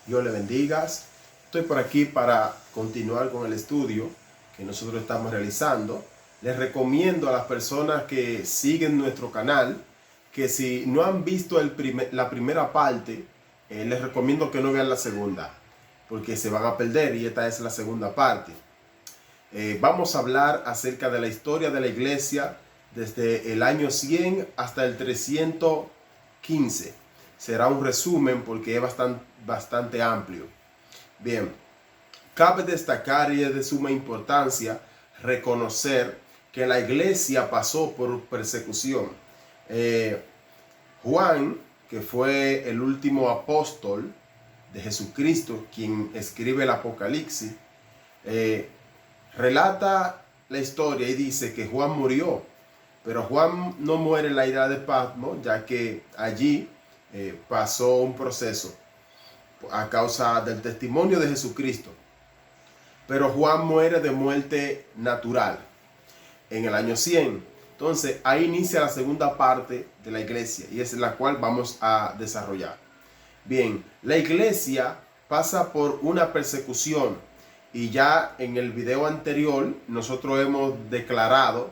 Dios le bendiga. Estoy por aquí para continuar con el estudio que nosotros estamos realizando. Les recomiendo a las personas que siguen nuestro canal que si no han visto la primera parte, les recomiendo que no vean la segunda, porque se van a perder y esta es la segunda parte. Vamos a hablar acerca de la historia de la iglesia desde el año 100 hasta el 315. Será un resumen porque es bastante amplio. Bien, cabe destacar y es de suma importancia reconocer que la iglesia pasó por persecución. Juan, que fue el último apóstol de Jesucristo, quien escribe el Apocalipsis, relata la historia y dice que Juan murió, pero Juan no muere en la isla de Patmos, ya que allí pasó un proceso a causa del testimonio de Jesucristo. Pero Juan muere de muerte natural en el año 100. Entonces ahí inicia la segunda parte de la iglesia y es la cual vamos a desarrollar. Bien, la iglesia pasa por una persecución y ya en el video anterior nosotros hemos declarado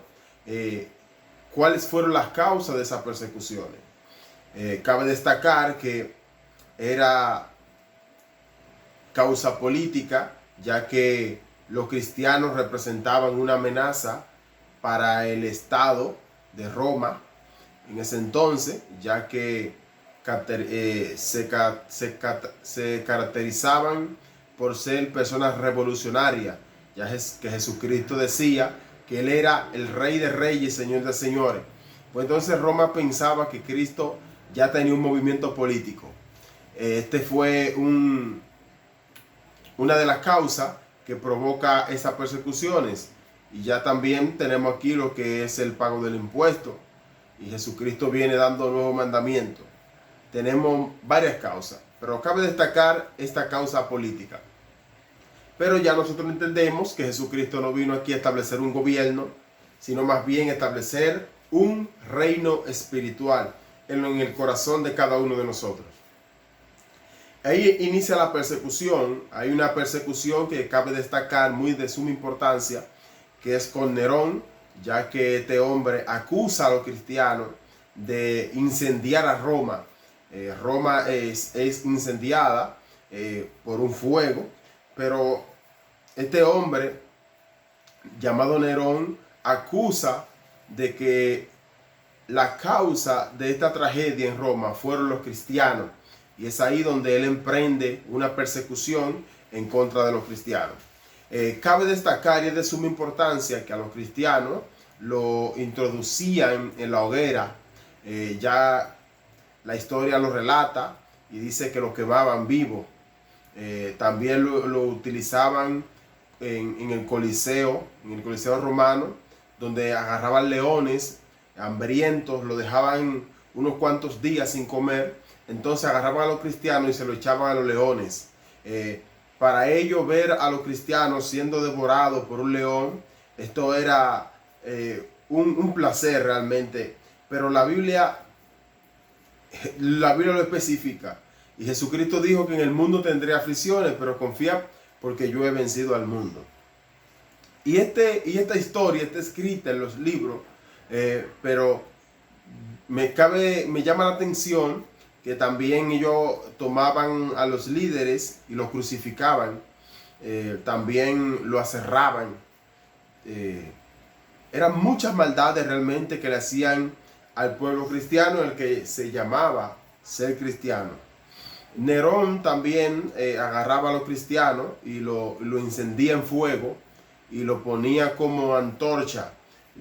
cuáles fueron las causas de esas persecuciones. Cabe destacar que era causa política, ya que los cristianos representaban una amenaza para el Estado de Roma en ese entonces, ya que se caracterizaban por ser personas revolucionarias, ya que Jesucristo decía que Él era el Rey de Reyes, Señor de Señores. Pues entonces Roma pensaba que Cristo ya tenía un movimiento político. Este fue una de las causas que provoca esas persecuciones. Y ya también tenemos aquí lo que es el pago del impuesto. Y Jesucristo viene dando nuevos mandamientos. Tenemos varias causas, pero cabe destacar esta causa política. Pero ya nosotros entendemos que Jesucristo no vino aquí a establecer un gobierno, sino más bien establecer un reino espiritual en el corazón de cada uno de nosotros. Ahí inicia la persecución. Hay una persecución que cabe destacar muy de suma importancia, que es con Nerón, ya que este hombre acusa a los cristianos de incendiar a Roma. Roma es incendiada por un fuego, pero este hombre llamado Nerón acusa de que la causa de esta tragedia en Roma fueron los cristianos, y es ahí donde él emprende una persecución en contra de los cristianos. Cabe destacar y es de suma importancia que a los cristianos lo introducían en la hoguera. Ya la historia lo relata y dice que lo quemaban vivo. También lo utilizaban en el Coliseo romano, donde agarraban leones hambrientos, lo dejaban unos cuantos días sin comer. Entonces agarraban a los cristianos y se lo echaban a los leones. Para ellos ver a los cristianos siendo devorados por un león, esto era un placer realmente. Pero la Biblia lo especifica. Y Jesucristo dijo que en el mundo tendré aflicciones, pero confía porque yo he vencido al mundo. Y esta historia está escrita en los libros, pero me llama la atención que también ellos tomaban a los líderes y los crucificaban, también lo aserraban. Eran muchas maldades realmente que le hacían al pueblo cristiano, el que se llamaba ser cristiano. Nerón también agarraba a los cristianos y lo encendía en fuego y lo ponía como antorcha.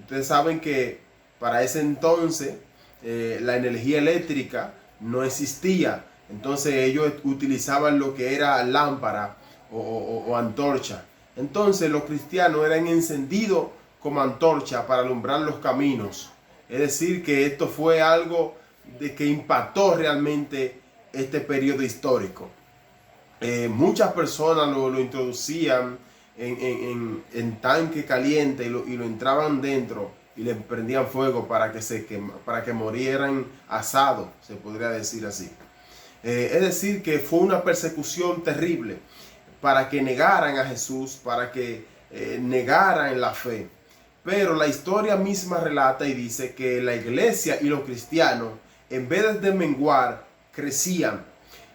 Ustedes saben que para ese entonces la energía eléctrica no existía, entonces ellos utilizaban lo que era lámpara o antorcha. Entonces los cristianos eran encendidos como antorcha para alumbrar los caminos. Es decir, que esto fue algo que impactó realmente este periodo histórico. Muchas personas lo introducían en tanque caliente y lo entraban dentro y le prendían fuego para que murieran asados, se podría decir así. Es decir, que fue una persecución terrible para que negaran a Jesús, para que negaran la fe. Pero la historia misma relata y dice que la iglesia y los cristianos, en vez de menguar, crecían.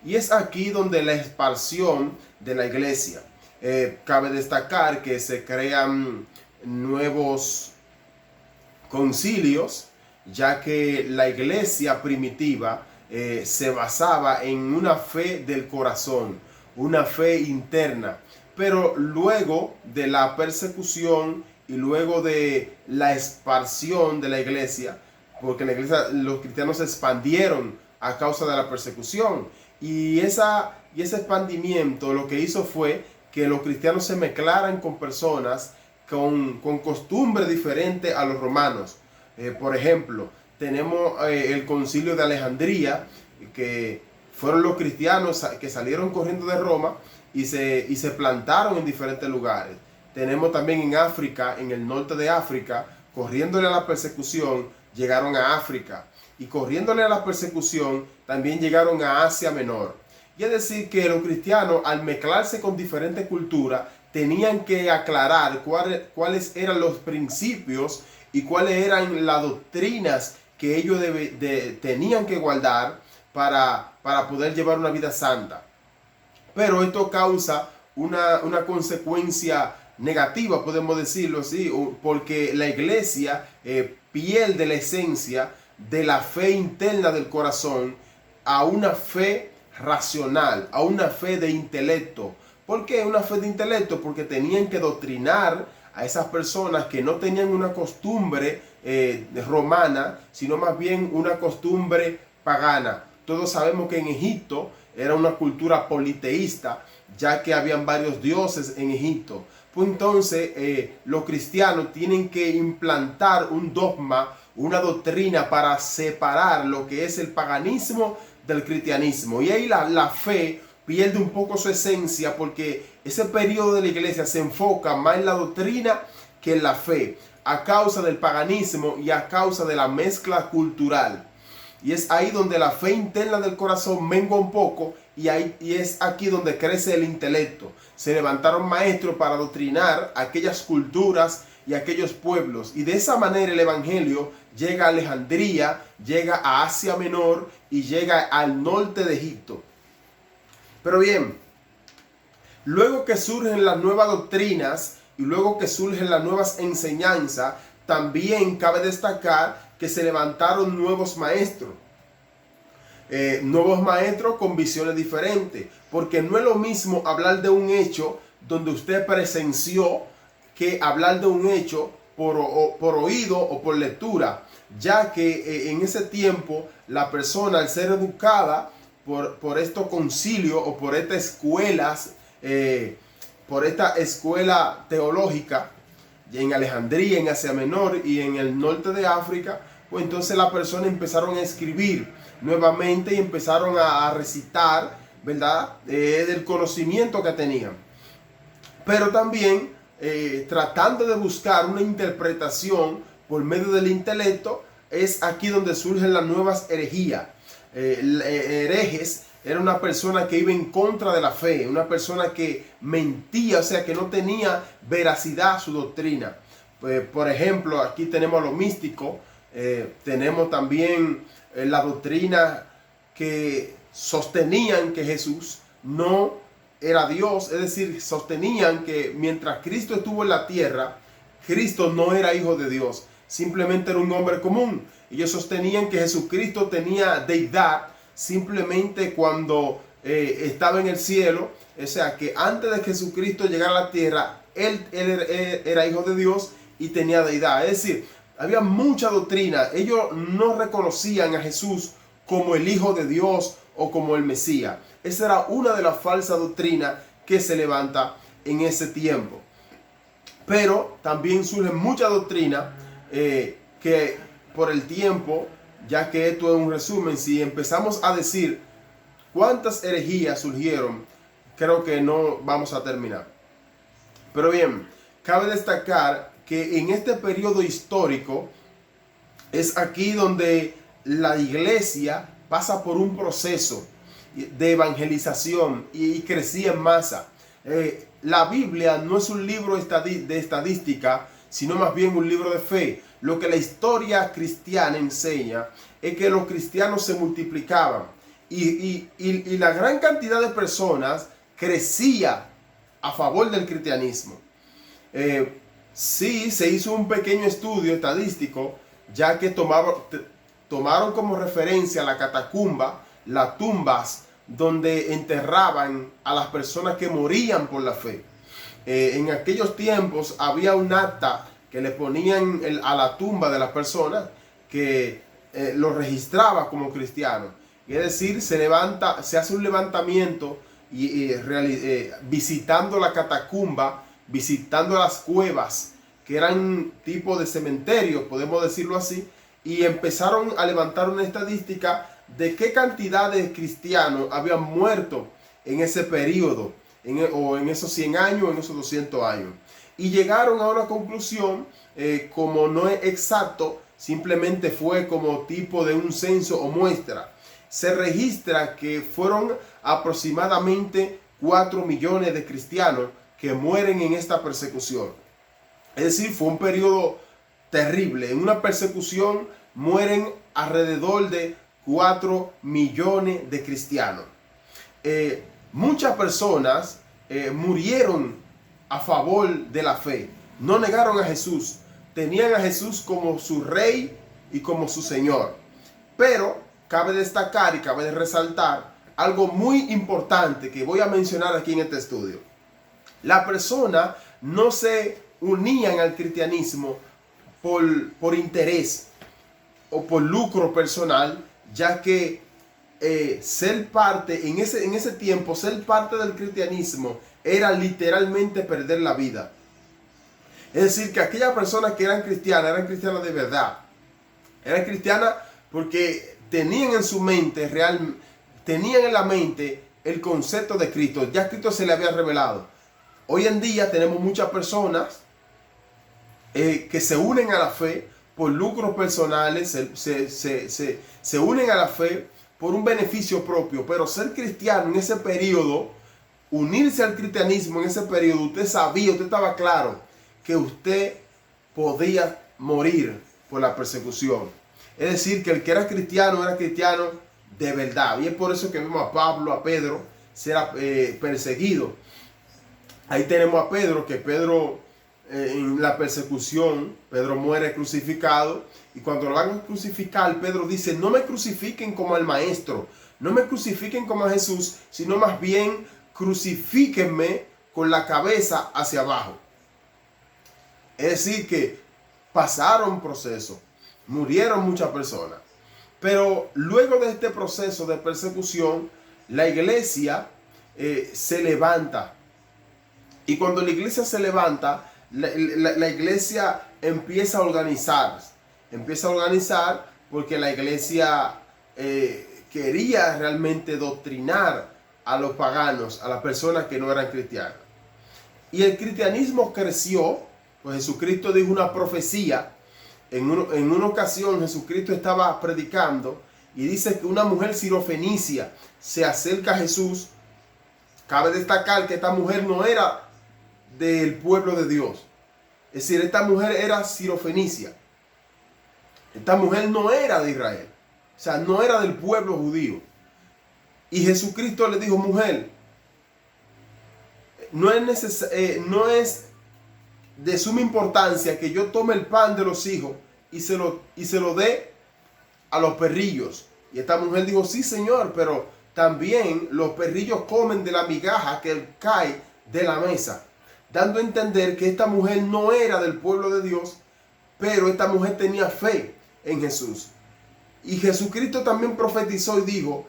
Y es aquí donde la expansión de la iglesia. Cabe destacar que se crean nuevos concilios, ya que la iglesia primitiva se basaba en una fe del corazón, una fe interna. Pero luego de la persecución y luego de la expansión de la iglesia, porque la iglesia, los cristianos se expandieron a causa de la persecución, y ese expandimiento lo que hizo fue que los cristianos se mezclaran con personas con costumbres diferentes a los romanos. Por ejemplo, tenemos el concilio de Alejandría, que fueron los cristianos que salieron corriendo de Roma y se plantaron en diferentes lugares. Tenemos también en África, en el norte de África, corriéndole a la persecución, llegaron a África. Y corriéndole a la persecución, también llegaron a Asia Menor. Y es decir, que los cristianos, al mezclarse con diferentes culturas, tenían que aclarar cuáles eran los principios y cuáles eran las doctrinas que ellos tenían que guardar para poder llevar una vida santa. Pero esto causa una consecuencia negativa, podemos decirlo así, porque la iglesia pierde la esencia de la fe interna del corazón a una fe racional, a una fe de intelecto. ¿Por qué una fe de intelecto? Porque tenían que doctrinar a esas personas que no tenían una costumbre romana, sino más bien una costumbre pagana. Todos sabemos que en Egipto era una cultura politeísta, ya que habían varios dioses en Egipto. Pues entonces los cristianos tienen que implantar un dogma, una doctrina para separar lo que es el paganismo del cristianismo. Y ahí la fe pierde un poco su esencia, porque ese periodo de la iglesia se enfoca más en la doctrina que en la fe, a causa del paganismo y a causa de la mezcla cultural. Y es ahí donde la fe interna del corazón mengua un poco, y es aquí donde crece el intelecto. Se levantaron maestros para adoctrinar aquellas culturas y aquellos pueblos, y de esa manera el evangelio llega a Alejandría, llega a Asia Menor y llega al norte de Egipto. Pero bien, luego que surgen las nuevas doctrinas y luego que surgen las nuevas enseñanzas, también cabe destacar que se levantaron nuevos maestros. Nuevos maestros con visiones diferentes, porque no es lo mismo hablar de un hecho donde usted presenció que hablar de un hecho por oído o por lectura, ya que en ese tiempo la persona, al ser educada por estos concilios o por estas escuelas, por esta escuela teológica en Alejandría, en Asia Menor y en el norte de África, pues entonces las personas empezaron a escribir nuevamente y empezaron a recitar, ¿verdad?, del conocimiento que tenían. Pero también tratando de buscar una interpretación por medio del intelecto, es aquí donde surgen las nuevas herejías. Herejes era una persona que iba en contra de la fe, una persona que mentía, o sea, que no tenía veracidad su doctrina. Por ejemplo, aquí tenemos a los místicos, tenemos también la doctrina que sostenían que Jesús no era Dios, es decir, sostenían que mientras Cristo estuvo en la tierra, Cristo no era hijo de Dios, simplemente era un hombre común. Ellos sostenían que Jesucristo tenía deidad simplemente cuando estaba en el cielo, o sea, que antes de que Jesucristo llegara a la tierra, él era hijo de Dios y tenía deidad. Es decir, había mucha doctrina. Ellos no reconocían a Jesús como el Hijo de Dios o como el Mesías. Esa era una de las falsas doctrinas que se levanta en ese tiempo. Pero también surge mucha doctrina que por el tiempo, ya que esto es un resumen, si empezamos a decir cuántas herejías surgieron, creo que no vamos a terminar. Pero bien, cabe destacar que en este periodo histórico es aquí donde la iglesia pasa por un proceso, de evangelización y crecía en masa. La Biblia no es un libro de estadística, sino más bien un libro de fe. Lo que la historia cristiana enseña es que los cristianos se multiplicaban y la gran cantidad de personas crecía a favor del cristianismo. Sí, se hizo un pequeño estudio estadístico, ya que tomaron como referencia la catacumba, las tumbas donde enterraban a las personas que morían por la fe. En aquellos tiempos había un acta que le ponían a la tumba de las personas que lo registraba como cristiano. Es decir, se hace un levantamiento visitando la catacumba, visitando las cuevas, que eran tipo de cementerios, podemos decirlo así, y empezaron a levantar una estadística de qué cantidad de cristianos habían muerto en ese periodo, o en esos 100 años, o en esos 200 años. Y llegaron a una conclusión, como no es exacto, simplemente fue como tipo de un censo o muestra. Se registra que fueron aproximadamente 4 millones de cristianos que mueren en esta persecución. Es decir, fue un periodo terrible. En una persecución mueren alrededor de 4 millones de cristianos. Muchas personas murieron a favor de la fe. No negaron a Jesús. Tenían a Jesús como su rey y como su Señor. Pero cabe destacar y cabe resaltar algo muy importante que voy a mencionar aquí en este estudio. La persona no se unían al cristianismo por interés o por lucro personal, ya que ser parte, en ese tiempo, ser parte del cristianismo era literalmente perder la vida. Es decir, que aquellas personas que eran cristianas de verdad. Eran cristianas porque tenían en su mente, tenían en la mente el concepto de Cristo. Ya Cristo se le había revelado. Hoy en día tenemos muchas personas que se unen a la fe por lucros personales, se unen a la fe por un beneficio propio, pero ser cristiano en ese periodo, unirse al cristianismo en ese periodo, usted estaba claro que usted podía morir por la persecución. Es decir, que el que era cristiano de verdad. Y es por eso que vemos a Pablo, a Pedro, ser perseguido. Ahí tenemos a Pedro, que en la persecución, Pedro muere crucificado. Y cuando lo van a crucificar, Pedro dice: no me crucifiquen como al maestro, no me crucifiquen como a Jesús, sino más bien crucifíquenme con la cabeza hacia abajo. Es decir, que pasaron procesos, murieron muchas personas. Pero luego de este proceso de persecución, la iglesia se levanta. Y cuando la iglesia se levanta, la iglesia empieza a organizar. Empieza a organizar porque la iglesia quería realmente doctrinar a los paganos, a las personas que no eran cristianas. Y el cristianismo creció, pues Jesucristo dijo una profecía. En una ocasión Jesucristo estaba predicando y dice que una mujer sirofenicia se acerca a Jesús. Cabe destacar que esta mujer no era del pueblo de Dios. Es decir, esta mujer era sirofenicia. Esta mujer no era de Israel. O sea, no era del pueblo judío. Y Jesucristo le dijo: mujer, no es de suma importancia que yo tome el pan de los hijos y se lo dé a los perrillos. Y esta mujer dijo: sí, Señor, pero también los perrillos comen de la migaja que cae de la mesa. Dando a entender que esta mujer no era del pueblo de Dios, pero esta mujer tenía fe en Jesús. Y Jesucristo también profetizó y dijo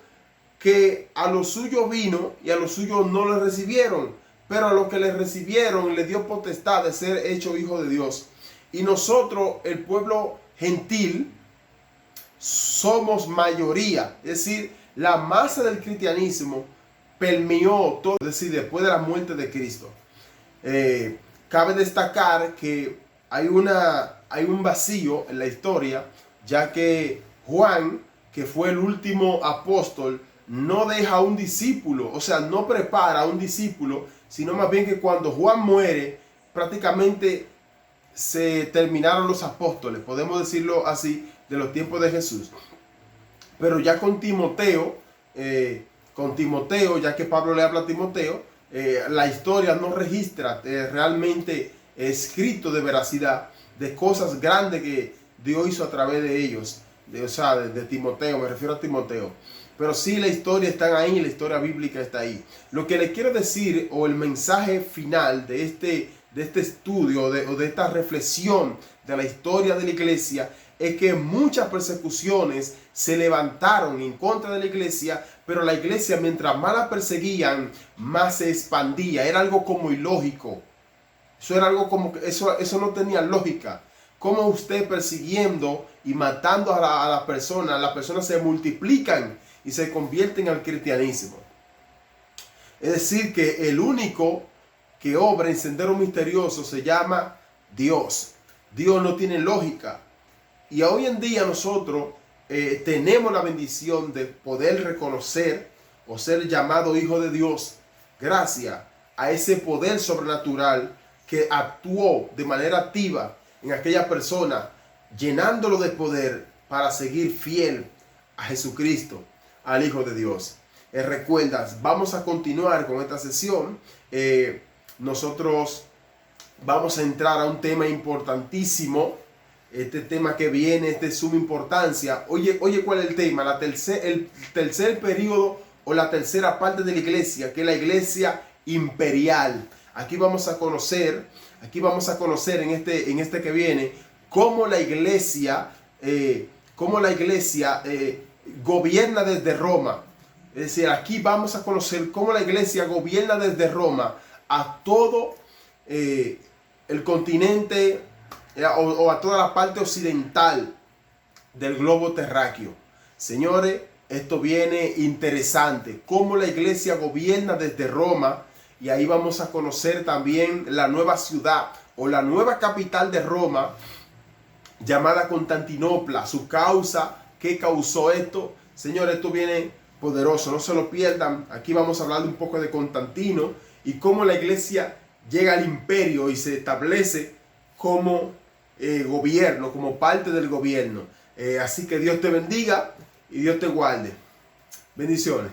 que a los suyos vino y a los suyos no le recibieron, pero a los que le recibieron le dio potestad de ser hecho hijo de Dios. Y nosotros, el pueblo gentil, somos mayoría. Es decir, la masa del cristianismo permeó todo, es decir, después de la muerte de Cristo. Cabe destacar que hay un vacío en la historia, ya que Juan, que fue el último apóstol, no deja a un discípulo, o sea, no prepara a un discípulo, sino más bien que cuando Juan muere, prácticamente se terminaron los apóstoles, podemos decirlo así, de los tiempos de Jesús. Pero ya con Timoteo, ya que Pablo le habla a Timoteo, la historia no registra realmente escrito de veracidad de cosas grandes que Dios hizo a través de ellos, de Timoteo, me refiero a Timoteo. Pero sí, la historia está ahí, la historia bíblica está ahí. Lo que le quiero decir, o el mensaje final de este estudio, o de esta reflexión de la historia de la iglesia, es que muchas persecuciones se levantaron en contra de la iglesia, pero la iglesia, mientras más la perseguían, más se expandía. Era algo como ilógico. Eso era algo como que eso no tenía lógica. Como usted persiguiendo y matando a las personas se multiplican y se convierten al cristianismo. Es decir, que el único que obra en sendero misterioso se llama Dios. Dios no tiene lógica. Y hoy en día nosotros tenemos la bendición de poder reconocer o ser llamado hijo de Dios gracias a ese poder sobrenatural que actuó de manera activa en aquella persona, llenándolo de poder para seguir fiel a Jesucristo, al Hijo de Dios. Recuerdas, vamos a continuar con esta sesión. Nosotros vamos a entrar a un tema importantísimo. Este tema que viene es de suma importancia. Oye, ¿cuál es el tema? El tercer periodo o la tercera parte de la iglesia, que es la iglesia imperial. Aquí vamos a conocer en este que viene cómo la iglesia gobierna desde Roma. Es decir, aquí vamos a conocer cómo la iglesia gobierna desde Roma a todo el continente o a toda la parte occidental del globo terráqueo. Señores, esto viene interesante, cómo la iglesia gobierna desde Roma, y ahí vamos a conocer también la nueva ciudad o la nueva capital de Roma, llamada Constantinopla, su causa, qué causó esto. Señores, esto viene poderoso, no se lo pierdan. Aquí vamos a hablar un poco de Constantino y cómo la iglesia llega al imperio y se establece como gobierno, como parte del gobierno. Así que Dios te bendiga y Dios te guarde. Bendiciones.